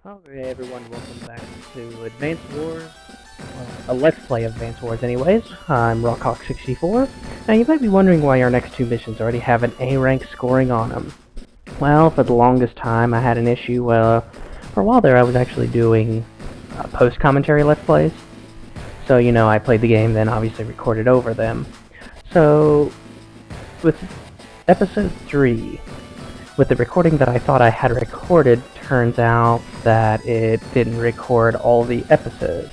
Okay, everyone, welcome back to Advance Wars. Well, a Let's Play of Advance Wars, anyways. I'm Rockhawk64. Now, you might be wondering why our next two missions already have an A rank scoring on them. Well, for the longest time, I had an issue. For a while there, I was actually doing post-commentary Let's Plays. So, I played the game, then obviously recorded over them. So, with Episode 3, with the recording that I thought I had recorded, turns out that it didn't record all the episodes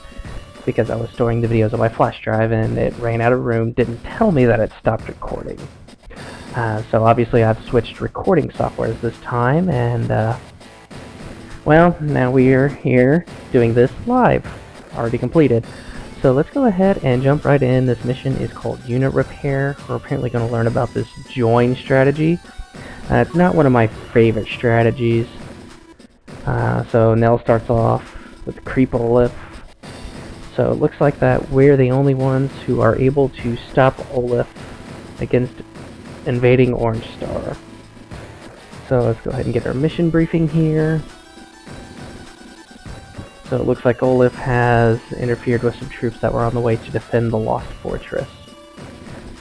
because I was storing the videos on my flash drive and it ran out of room, didn't tell me that it stopped recording. So obviously I've switched recording softwares this time, and well, now we're here doing this live, already completed. So let's go ahead and jump right in. This mission is called Unit Repair. We're apparently going to learn about this join strategy. It's not one of my favorite strategies. So Nell starts off with Creep Olaf. So it looks like that we're the only ones who are able to stop Olaf against invading Orange Star. So let's go ahead and get our mission briefing here. So it looks like Olaf has interfered with some troops that were on the way to defend the Lost Fortress.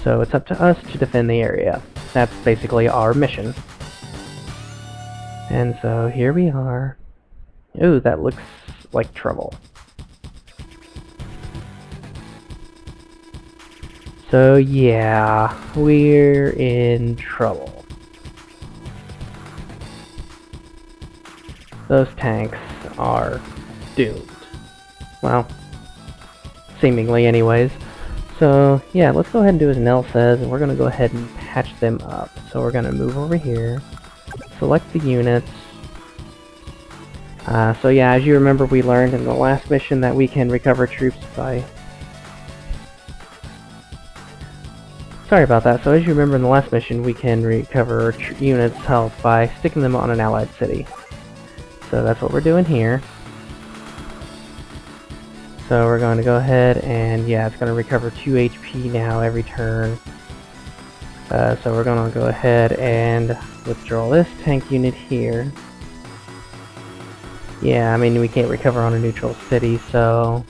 So it's up to us to defend the area. That's basically our mission. And so here we are. Ooh, that looks like trouble. So yeah, we're in trouble. Those tanks are doomed. Well, seemingly anyways. So yeah, let's go ahead and do as Nell says, and we're going to go ahead and patch them up. So we're going to move over here, select the units. So yeah, as you remember, we learned in the last mission that we can recover troops by... Sorry about that. So as you remember in the last mission, we can recover units' health by sticking them on an allied city. So that's what we're doing here. So we're going to go ahead and, yeah, it's going to recover 2 HP now every turn. So we're going to go ahead and withdraw this tank unit here. Yeah, I mean, we can't recover on a neutral city, so...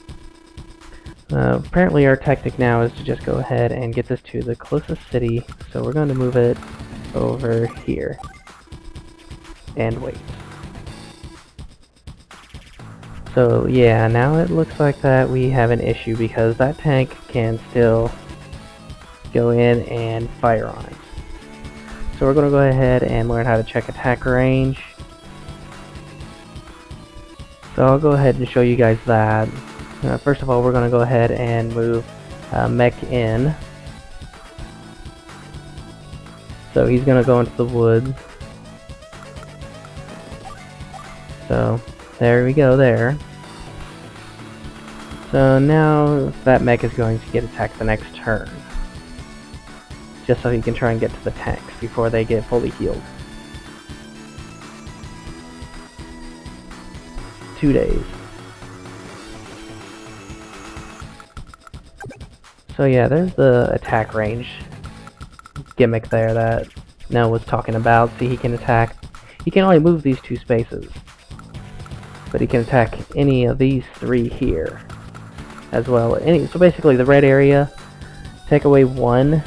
apparently our tactic now is to just go ahead and get this to the closest city. So we're going to move it over here. And wait. So yeah, now it looks like that we have an issue because that tank can still go in and fire on it. So we're going to go ahead and learn how to check attack range. So I'll go ahead and show you guys that. First of all, we're going to go ahead and move Mech in. So he's going to go into the woods. So there we go there. So now that mech is going to get attacked the next turn. Just so he can try and get to the tanks before they get fully healed. 2 days. So yeah, there's the attack range gimmick there that Nell was talking about. See, he can attack... He can only move these 2 spaces. But he can attack any of these 3 here as well. So basically the red area, take away 1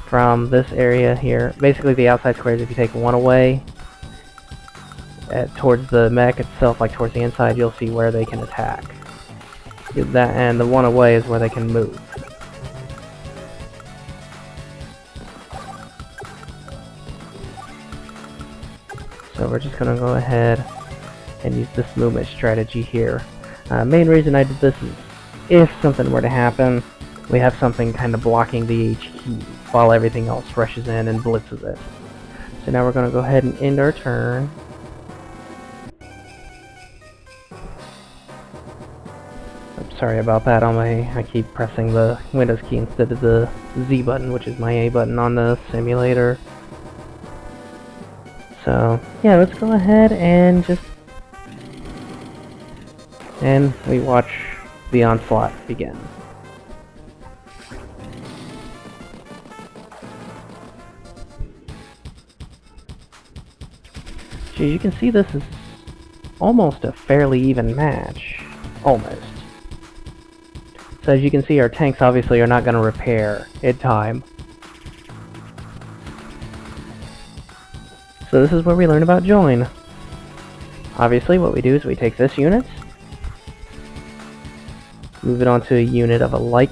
from this area here. Basically the outside squares, if you take 1 away towards the mech itself, like towards the inside, you'll see where they can attack. That, and the 1 away is where they can move. So we're just going to go ahead and use this movement strategy here. Main reason I did this is if something were to happen, we have something kind of blocking the H key while everything else rushes in and blitzes it. So now we're going to go ahead and end our turn. I'm sorry about that. I keep pressing the Windows key instead of the Z button, which is my A button on the simulator. So yeah, let's go ahead and we watch the onslaught begin. So you can see this is almost a fairly even match. Almost. So as you can see, our tanks obviously are not going to repair in time. So this is where we learn about join. Obviously what we do is we take this unit, move it onto a unit of a like,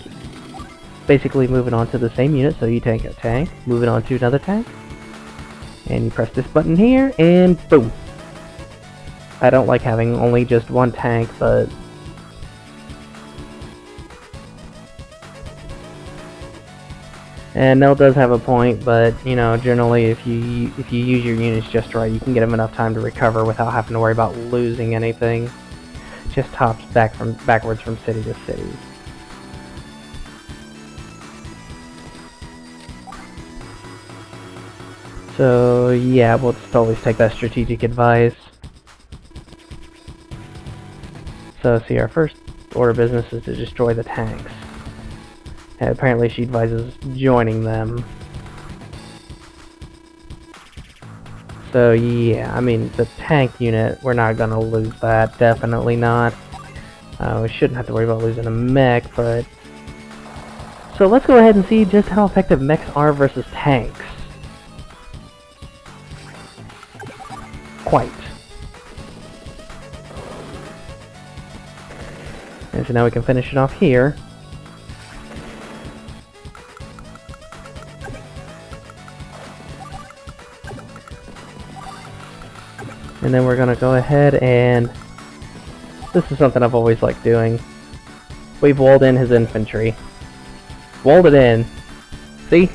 basically move it onto the same unit, so you take a tank, move it onto another tank, and you press this button here, and boom! I don't like having only just one tank, but and Nell does have a point, but you know, generally if you use your units just right, you can get them enough time to recover without having to worry about losing anything. Just hops backwards from city to city. So yeah, we'll just always take that strategic advice. So see, our first order of business is to destroy the tanks. And apparently she advises joining them. So yeah, I mean, the tank unit, we're not gonna lose that, definitely not. We shouldn't have to worry about losing a mech, but... So let's go ahead and see just how effective mechs are versus tanks. Quite. And so now we can finish it off here. And then we're gonna go ahead and... This is something I've always liked doing. We've walled in his infantry. Walled it in. See?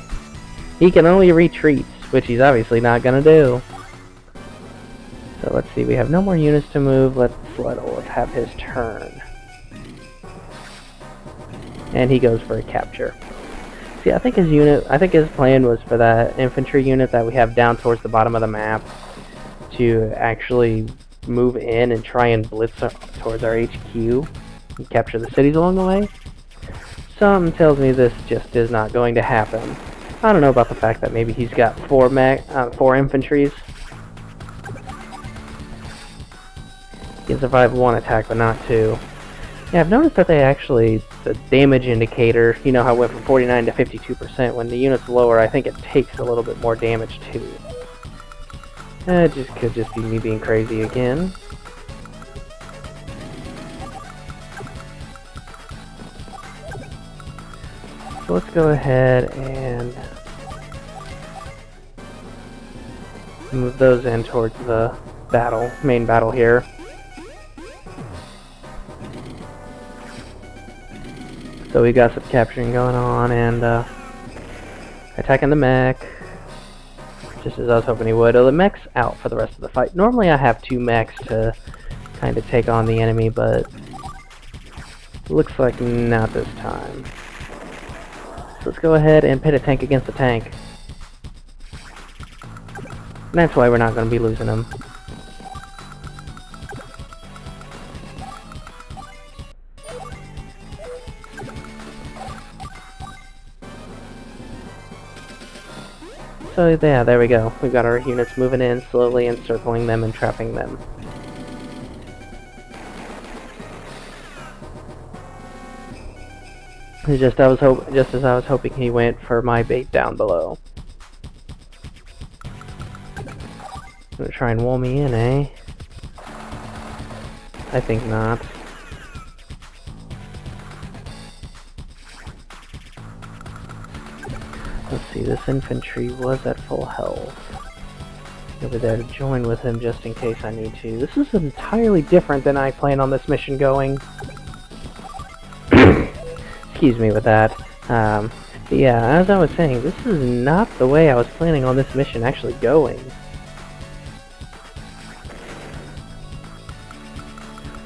He can only retreat, which he's obviously not gonna do. So let's see, we have no more units to move. Let's let Olaf have his turn. And he goes for a capture. See, I think his plan was for that infantry unit that we have down towards the bottom of the map to actually move in and try and blitz towards our HQ and capture the cities along the way. Something tells me this just is not going to happen. I don't know about the fact that maybe he's got four infantries. He can survive one attack, but not two. Yeah, I've noticed that they actually, the damage indicator, you know how it went from 49 to 52%. When the unit's lower, I think it takes a little bit more damage too. It just could just be me being crazy again. So let's go ahead and move those in towards the main battle here. So we got some capturing going on and attacking the mech. Just as I was hoping he would. Oh, the mech's out for the rest of the fight. Normally I have two mechs to kind of take on the enemy, but looks like not this time. So let's go ahead and pit a tank against a tank. And that's why we're not going to be losing them. So yeah, there we go. We've got our units moving in slowly, encircling them and trapping them. Just as I was hoping he went for my bait down below. Gonna try and wall me in, eh? I think not. Let's see, this infantry was at full health. Over there to join with him just in case I need to. This is entirely different than I plan on this mission going. Excuse me with that. Yeah, as I was saying, this is not the way I was planning on this mission actually going.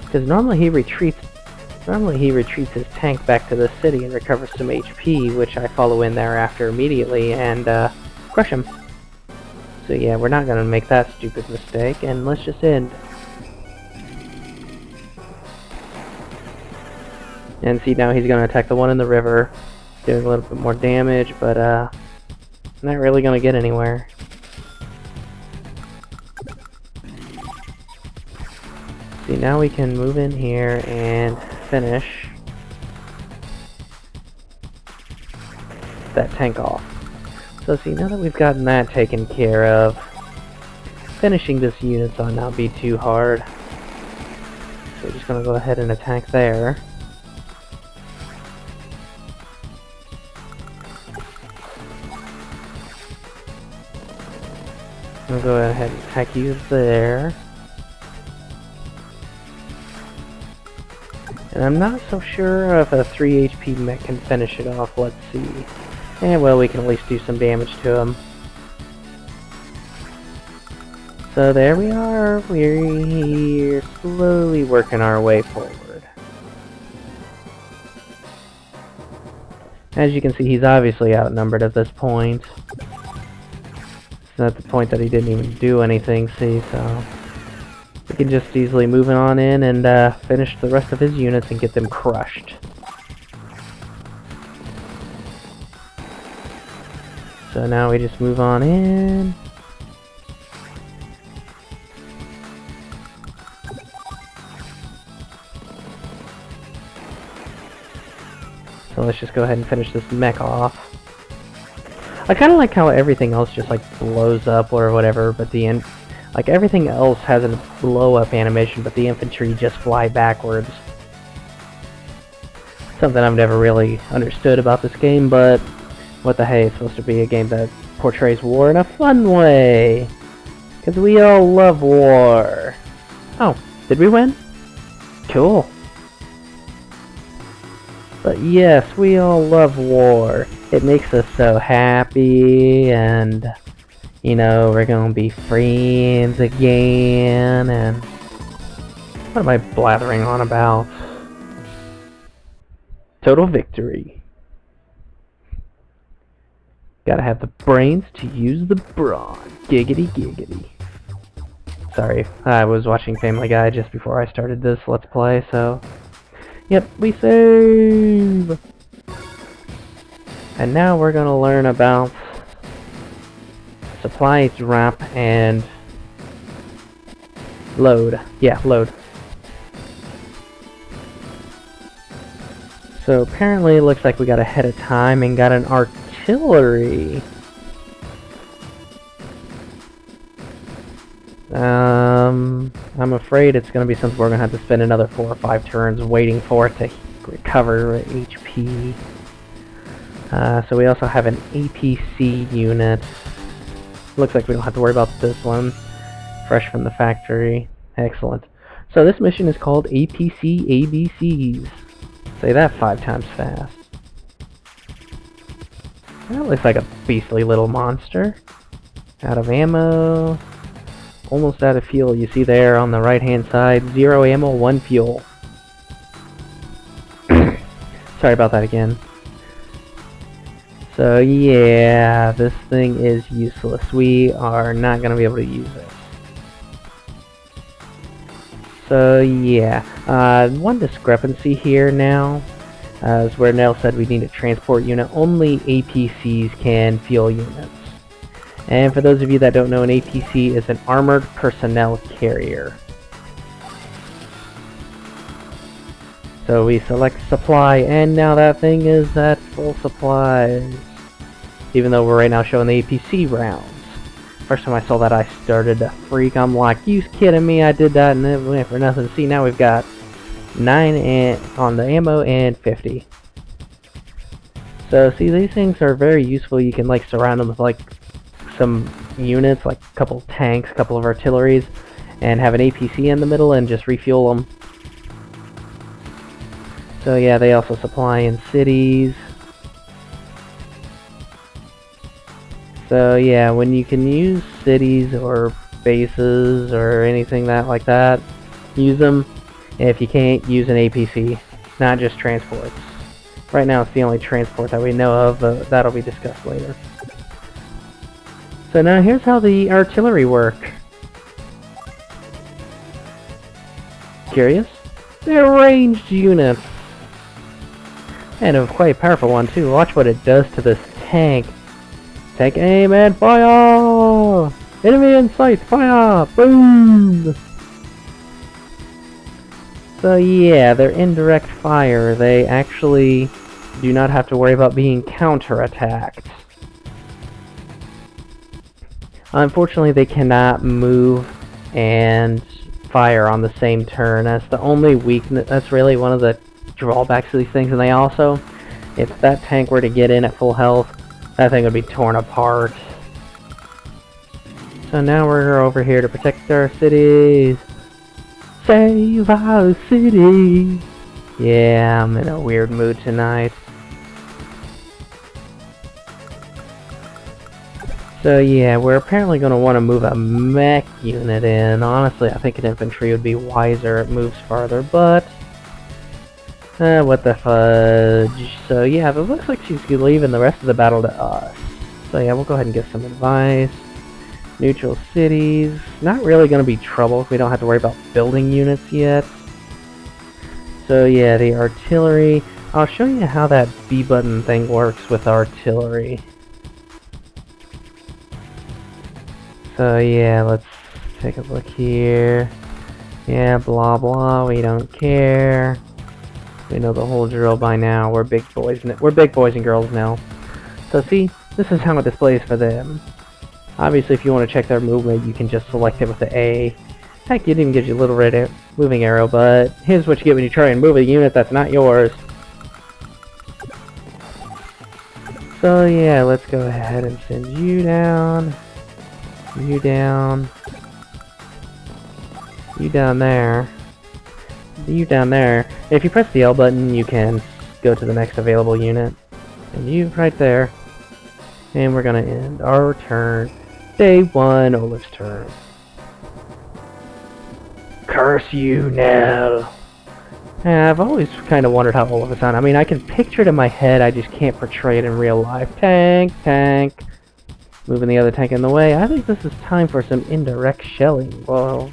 Because normally he retreats his tank back to the city and recovers some HP, which I follow in thereafter immediately and crush him. So yeah, we're not gonna make that stupid mistake, and let's just end. And see, now he's gonna attack the one in the river, doing a little bit more damage, but not really gonna get anywhere. See, now we can move in here and finish that tank off. So see, now that we've gotten that taken care of, finishing this unit's ought not be too hard. So we're just gonna go ahead and attack there. We'll go ahead and attack you there. And I'm not so sure if a 3 HP mech can finish it off. Let's see. And well, we can at least do some damage to him. So there we are. We're slowly working our way forward. As you can see, he's obviously outnumbered at this point. It's at the point that he didn't even do anything, see, so we can just easily move on in and finish the rest of his units and get them crushed. So now we just move on in. So let's just go ahead and finish this mech off. I kind of like how everything else just like blows up or whatever, but like everything else has a blow up animation, but the infantry just fly backwards. Something I've never really understood about this game, but what the hey, it's supposed to be a game that portrays war in a fun way. Because we all love war. Oh, did we win? Cool. But yes, we all love war. It makes us so happy, and you know, we're gonna be friends again, and what am I blathering on about? Total victory. Gotta have the brains to use the brawn. Giggity giggity. Sorry, I was watching Family Guy just before I started this Let's Play, so yep, we save! And now we're gonna learn about supply drop and load. Yeah, load. So apparently it looks like we got ahead of time and got an artillery. I'm afraid it's gonna be something we're gonna have to spend another 4 or 5 turns waiting for it to recover HP. So we also have an APC unit. Looks like we don't have to worry about this one. Fresh from the factory. Excellent. So this mission is called APC ABCs. Say that 5 times fast. That looks like a beastly little monster. Out of ammo. Almost out of fuel. You see there on the right hand side, 0 ammo, 1 fuel. Sorry about that again. So yeah, this thing is useless. We are not going to be able to use it. So yeah, one discrepancy here now is where Nell said we need a transport unit. Only APCs can fuel units. And for those of you that don't know, an APC is an armored personnel carrier. So we select supply, and now that thing is at full supplies. Even though we're right now showing the APC rounds. First time I saw that, I started to freak. I'm like, you kidding me? I did that and it went for nothing. See, now we've got 9 on the ammo and 50. So see, these things are very useful. You can like surround them with like some units, like a couple tanks, a couple of artilleries, and have an APC in the middle and just refuel them. So yeah, they also supply in cities. So yeah, when you can use cities or bases or anything like that, use them. If you can't, use an APC, not just transports. Right now it's the only transport that we know of, but that'll be discussed later. So now here's how the artillery work. Curious? They're ranged units. And a quite powerful one too. Watch what it does to this tank. Take aim and fire! Enemy in sight, fire! Boom! So yeah, they're indirect fire. They actually do not have to worry about being counterattacked. Unfortunately, they cannot move and fire on the same turn. That's the only weakness. That's really one of the drawbacks of these things. And they also, if that tank were to get in at full health, that thing would be torn apart. So now we're over here to protect our cities. Save our city. Yeah, I'm in a weird mood tonight. So yeah, we're apparently going to want to move a mech unit in. Honestly, I think an infantry would be wiser. It moves farther, but what the fudge. So yeah, it looks like she's leaving the rest of the battle to us. So yeah, we'll go ahead and get some advice. Neutral cities. Not really going to be trouble if we don't have to worry about building units yet. So yeah, the artillery. I'll show you how that B button thing works with artillery. So yeah, let's take a look here. Yeah, blah blah, we don't care. We know the whole drill by now. We're big boys and girls now. So see, this is how it displays for them. Obviously, if you want to check their movement, you can just select it with the A. Heck, it even gives you a little red moving arrow, but here's what you get when you try and move a unit that's not yours. So yeah, let's go ahead and send you down. You down. You down there. You down there. If you press the L button, you can go to the next available unit. And you right there. And we're gonna end our turn. Day 1, Olaf's turn. Curse you now. I've always kind of wondered how Olaf would sound. I mean, I can picture it in my head, I just can't portray it in real life. Tank, tank. Moving the other tank in the way. I think this is time for some indirect shelling. Well,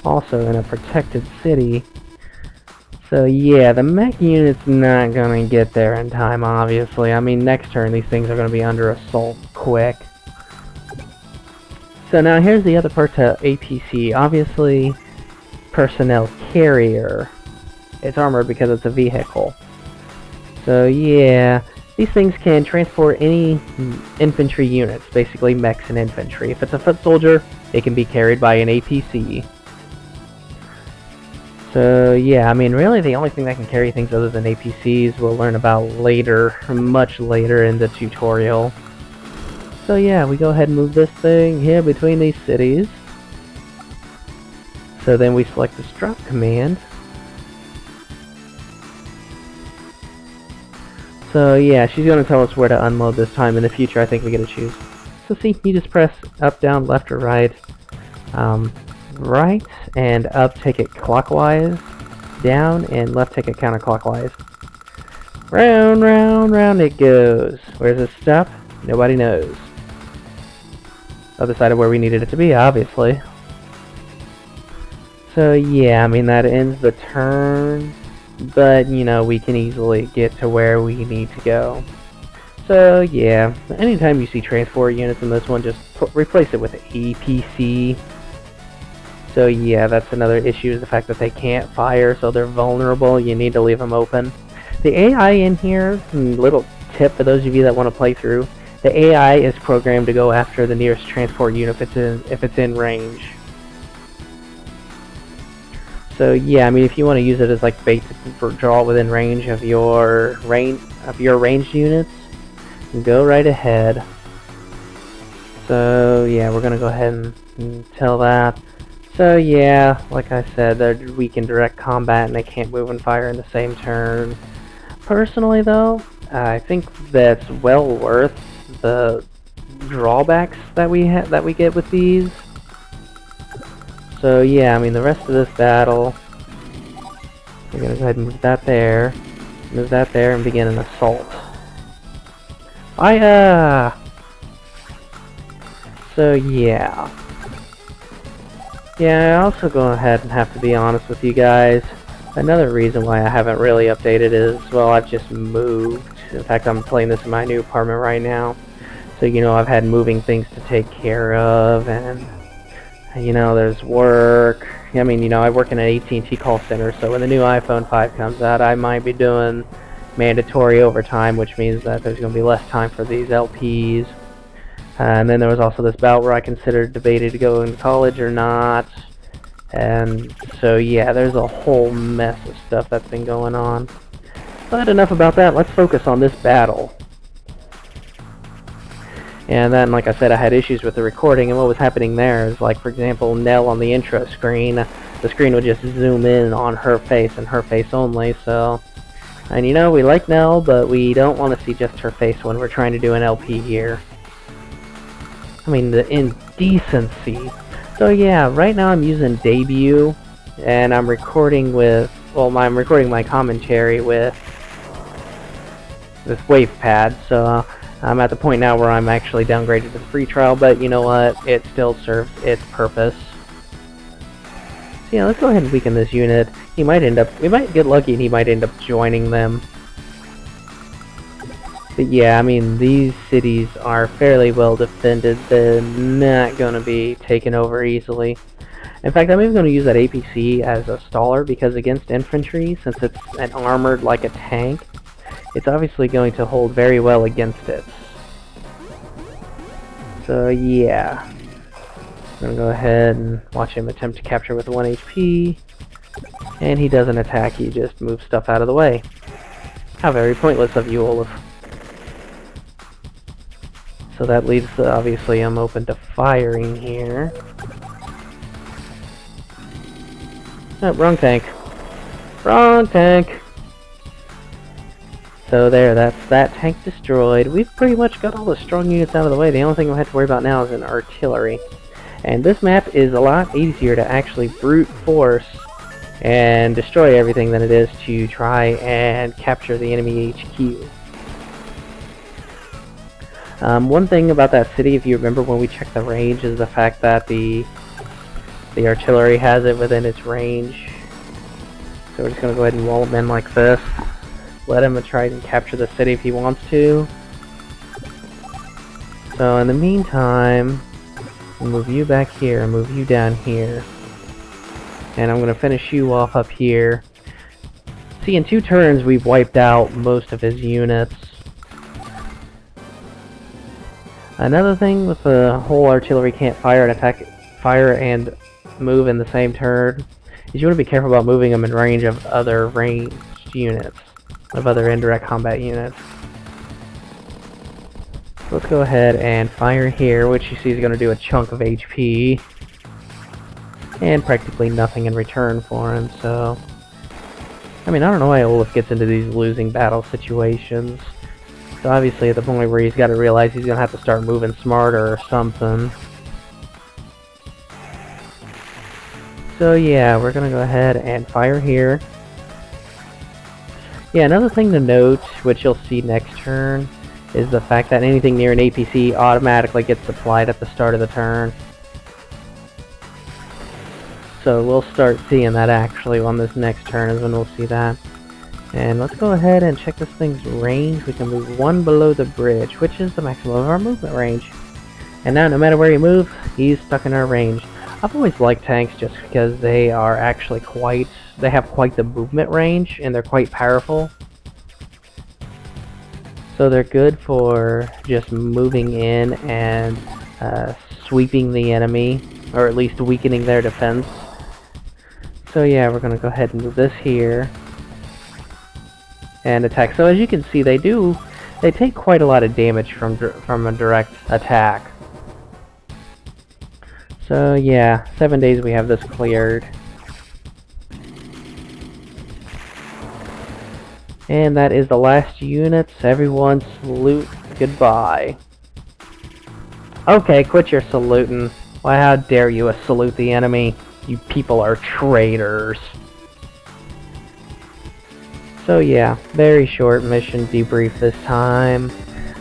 also in a protected city. So yeah, the mech unit's not gonna get there in time, obviously. I mean, next turn these things are gonna be under assault quick. So now here's the other part to APC. Obviously, personnel carrier. It's armored because it's a vehicle. So yeah. These things can transport any infantry units, basically mechs and infantry. If it's a foot soldier, it can be carried by an APC. So yeah, I mean really the only thing that can carry things other than APCs we'll learn about later, much later in the tutorial. So yeah, we go ahead and move this thing here between these cities. So then we select this drop command. So yeah, she's going to tell us where to unload this time. In the future, I think we get to choose. So see, you just press up, down, left, or right. Right and up take it clockwise. Down and left take it counterclockwise. Round, round, round it goes. Where's it stop? Nobody knows. Other side of where we needed it to be, obviously. So yeah, I mean that ends the turn. But, you know, we can easily get to where we need to go. So, yeah. Anytime you see transport units in this one, just replace it with APC. So, yeah, that's another issue, is the fact that they can't fire, so they're vulnerable. You need to leave them open. The AI in here, little tip for those of you that want to play through, the AI is programmed to go after the nearest transport unit if it's in range. So yeah, I mean, if you want to use it as like bait for draw within range of your ranged units, go right ahead. So yeah, we're gonna go ahead and tell that. So yeah, like I said, they're weak in direct combat and they can't move and fire in the same turn. Personally, though, I think that's well worth the drawbacks that we get with these. So yeah, I mean the rest of this battle, we're gonna go ahead and move that there, and begin an assault. Fire! So yeah. Yeah, I also go ahead and have to be honest with you guys. Another reason why I haven't really updated is, well, I've just moved. In fact, I'm playing this in my new apartment right now. So, you know, I've had moving things to take care of, and you know, there's work, I mean, you know, I work in an AT&T call center, so when the new iPhone 5 comes out, I might be doing mandatory overtime, which means that there's going to be less time for these LPs. And then there was also this bout where I considered debated to go into college or not. And so, yeah, there's a whole mess of stuff that's been going on. But enough about that, let's focus on this battle. And then, like I said, I had issues with the recording, and what was happening there is, like, for example, Nell on the intro screen, the screen would just zoom in on her face and her face only, so... And you know, we like Nell, but we don't want to see just her face when we're trying to do an LP here. I mean, the indecency. So yeah, right now I'm using Debut, and I'm recording with... Well, I'm recording my commentary with this WavePad, so... I'm at the point now where I'm actually downgraded to the free trial, but you know what? It still serves its purpose. So yeah, let's go ahead and weaken this unit. We might get lucky and he might end up joining them. But yeah, I mean, these cities are fairly well defended. They're not going to be taken over easily. In fact, I'm even going to use that APC as a staller, because against infantry, since it's an armored like a tank, it's obviously going to hold very well against it. So yeah, I'm going to go ahead and watch him attempt to capture with 1 HP. And he doesn't attack, he just moves stuff out of the way. How very pointless of you, Olaf. So that leaves, obviously I'm open to firing here. Oh, wrong tank. Wrong tank! So there, that's that tank destroyed. We've pretty much got all the strong units out of the way. The only thing we have to worry about now is an artillery. And this map is a lot easier to actually brute force and destroy everything than it is to try and capture the enemy HQ. One thing about that city, if you remember when we checked the range, is the fact that the artillery has it within its range. So we're just going to go ahead and wall them in like this. Let him try and capture the city if he wants to. So in the meantime, we'll move you back here, move you down here. And I'm going to finish you off up here. See, in 2 turns we've wiped out most of his units. Another thing with the whole artillery can't fire and move in the same turn is you want to be careful about moving them in range of other ranged units, of other indirect combat units. So let's go ahead and fire here, which you see is going to do a chunk of HP. And practically nothing in return for him, so... I mean, I don't know why Olaf gets into these losing battle situations. So obviously at the point where he's got to realize he's going to have to start moving smarter or something. So yeah, we're going to go ahead and fire here. Yeah, another thing to note, which you'll see next turn, is the fact that anything near an APC automatically gets supplied at the start of the turn. So we'll start seeing that actually on this next turn is when we'll see that. And let's go ahead and check this thing's range. We can move 1 below the bridge, which is the maximum of our movement range. And now no matter where you move, he's stuck in our range. I've always liked tanks just because they are actually they have quite the movement range, and they're quite powerful. So they're good for just moving in and sweeping the enemy, or at least weakening their defense. So yeah, we're going to go ahead and move this here and attack. So as you can see, they take quite a lot of damage from a direct attack. So yeah, 7 days we have this cleared. And that is the last units. Everyone salute goodbye. Okay, quit your saluting. Why, how dare you salute the enemy? You people are traitors. So yeah, very short mission debrief this time.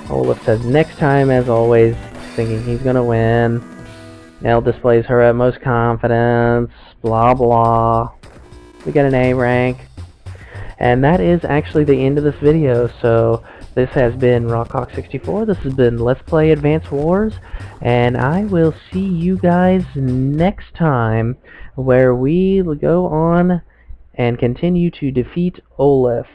Olaf says next time, as always, thinking he's gonna win. Nell displays her utmost confidence, blah blah. We get an A rank. And that is actually the end of this video, so this has been Rockhawk64, this has been Let's Play Advance Wars, and I will see you guys next time. where we go on and continue to defeat Olaf.